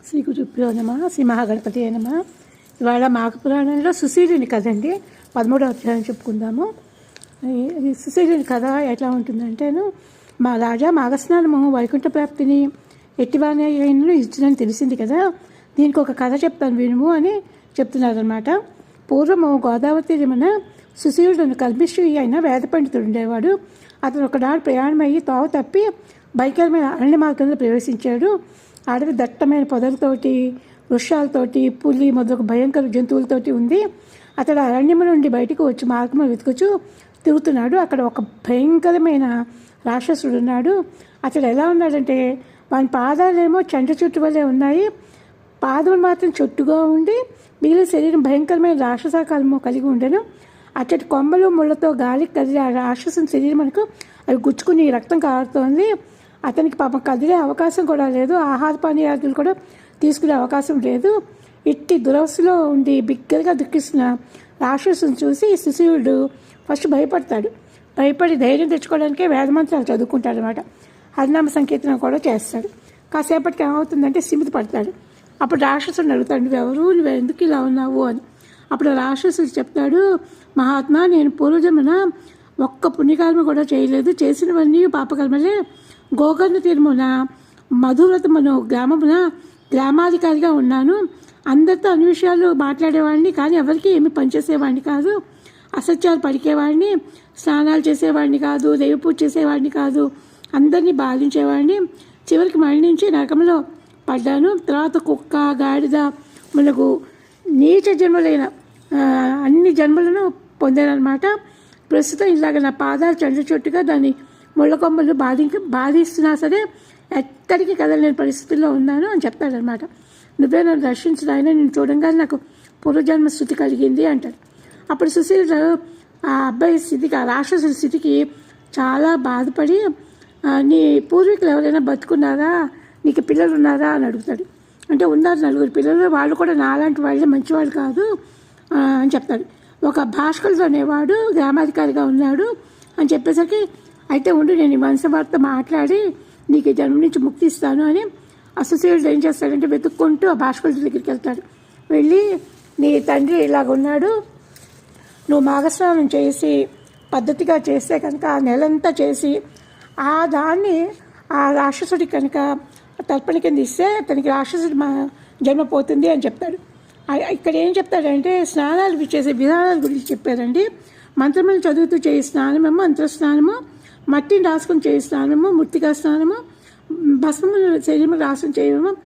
శ్రీ గురుభ్యో నమః. శ్రీ మహాగణపతి నమః. ఇవాళ మాఘ పురాణంలో సుశీలుని కథ అండి. 13వ అధ్యాయం చెప్పుకుందాము. ఈ సుశీలుని కథ ఎట్లా ఉంటుందంటేను, మా రాజా మాఘస్నానము వైకుంఠ ప్రాప్తిని ఎట్టివాణి ఇచ్చిందని తెలిసింది కదా, దీనికి ఒక కథ చెప్తాను వినుము అని చెప్తున్నారనమాట. పూర్వము గోదావరి తీరమున సుశీలుడు కల్మిషి అయిన వేద పండితుడు ఉండేవాడు. అతను ఒకనాడు ప్రయాణమయ్యి తావు తప్పి భయంకరమైన అరణ్య మార్గంలో ప్రవేశించాడు. అడవి దట్టమైన పొదలతోటి, వృక్షాలతోటి, పులి మొదలగు భయంకర జంతువులతోటి ఉంది. అతడు అరణ్యం నుండి బయటకు వచ్చి మార్గం వెతుకుచూ తిరుగుతున్నాడు. అక్కడ ఒక భయంకరమైన రాక్షసుడు ఉన్నాడు. అతడు ఎలా ఉన్నాడంటే, వాని పాదాలేమో చెంట చుట్టు వల్లే ఉన్నాయి, పాదములు మాత్రం చుట్టుగా ఉండి మిగిలిన శరీరం భయంకరమైన రాక్షసాకారము కలిగి ఉండెను. అచ్చటి కొమ్మలు ముళ్ళతో గాలికి కదిలి ఆ రాక్షసుని శరీరం మనకు అవి గుచ్చుకుని రక్తం కారుతోంది. అతనికి పాపం కదిలే అవకాశం కూడా లేదు, ఆహార పానీయాదులు కూడా తీసుకునే అవకాశం లేదు. ఇట్టి దురవస్థలో ఉండి బిగ్గరగా దుఃఖిస్తున్న రాక్షసుని చూసి సుశీలుడు ఫస్ట్ భయపడి ధైర్యం తెచ్చుకోవడానికే వేదమంత్రాలు చదువుకుంటాడు అనమాట. హరినామ సంకీర్తనం కూడా చేస్తాడు. కాసేపటికి ఏమవుతుందంటే స్థిమిత పడతాడు. అప్పుడు రాక్షసుని అడుగుతాడు, నువ్వు ఎందుకు ఇలా ఉన్నావు అని. అప్పుడు రాక్షసుడు చెప్తాడు, మహాత్మా, నేను పూర్వజమున ఒక్క పుణ్యకర్మ కూడా చేయలేదు, చేసినవన్నీ పాపకర్మలే. గోకర్ణ తీరమున మధువ్రతమును గ్రామాధికారిగా ఉన్నాను. అందరితో అన్ని విషయాలు మాట్లాడేవాడిని, కానీ ఎవరికి ఏమి పనిచేసేవాడిని కాదు. అసత్యాలు పలికేవాడిని, స్నానాలు చేసేవాడిని కాదు, దైవ పూజ చేసేవాడిని కాదు, అందరినీ బాధించేవాడిని. చివరికి మరణించి నరకంలో పడ్డాను. తర్వాత కుక్క, గాడిద మనకు నీచ జన్మలైన అన్ని జన్మలను పొందానమాట. ప్రస్తుతం ఇలాగ నా పాదాలు చెంచుట్టుగా దాన్ని ముళ్ళ కొమ్మలు బాధిస్తున్నా సరే ఎక్కడికి కదలేని పరిస్థితుల్లో ఉన్నాను అని చెప్తాడనమాట. నువ్వే నన్ను రక్షించిన ఆయన, నేను చూడంగానే నాకు పూర్వజన్మ స్థితి కలిగింది అంటాడు. అప్పుడు సుశీలుడు ఆ అబ్బాయి స్థితికి, ఆ రాక్షసుడి స్థితికి చాలా బాధపడి, నీ పూర్వీకులు ఎవరైనా బతుకున్నారా, నీకు పిల్లలు ఉన్నారా అని అడుగుతాడు. అంటే ఉన్నారు 4 పిల్లలు, వాళ్ళు కూడా నాలాంటి వాళ్ళే, మంచివాళ్ళు కాదు అని చెప్తాడు. ఒక భాస్కరుడు అనేవాడు గ్రామాధికారిగా ఉన్నాడు అని చెప్పేసరికి, అయితే ఉండి నేను ఈ వంశవార్త మాట్లాడి నీకు జన్మ నుంచి ముక్తి ఇస్తాను అని సుశీలుడు ఏం చేస్తాడంటే వెతుక్కుంటూ ఆ భాస్కరుడి దగ్గరికి వెళ్తాడు. వెళ్ళి, నీ తండ్రి ఇలాగ ఉన్నాడు, నువ్వు మాఘస్నానం చేసి పద్ధతిగా చేస్తే కనుక ఆ నెలంతా చేసి ఆ దాన్ని ఆ రాక్షసుడి కనుక తర్పణ కింద ఇస్తే తనకి రాక్షసుడి జన్మ పోతుంది అని చెప్తాడు. ఇక్కడ ఏం చెప్తాడంటే స్నానాలు చేసే విధానాల గురించి చెప్పారండి. మంత్రములు చదువుతూ చేయి స్నానమేమో మంత్రస్నానము, మట్టిని రాసుకొని చేయి స్నానము మృత్తికా స్నానము, భస్మములు శరీరం రాసుకొని చేయమేమో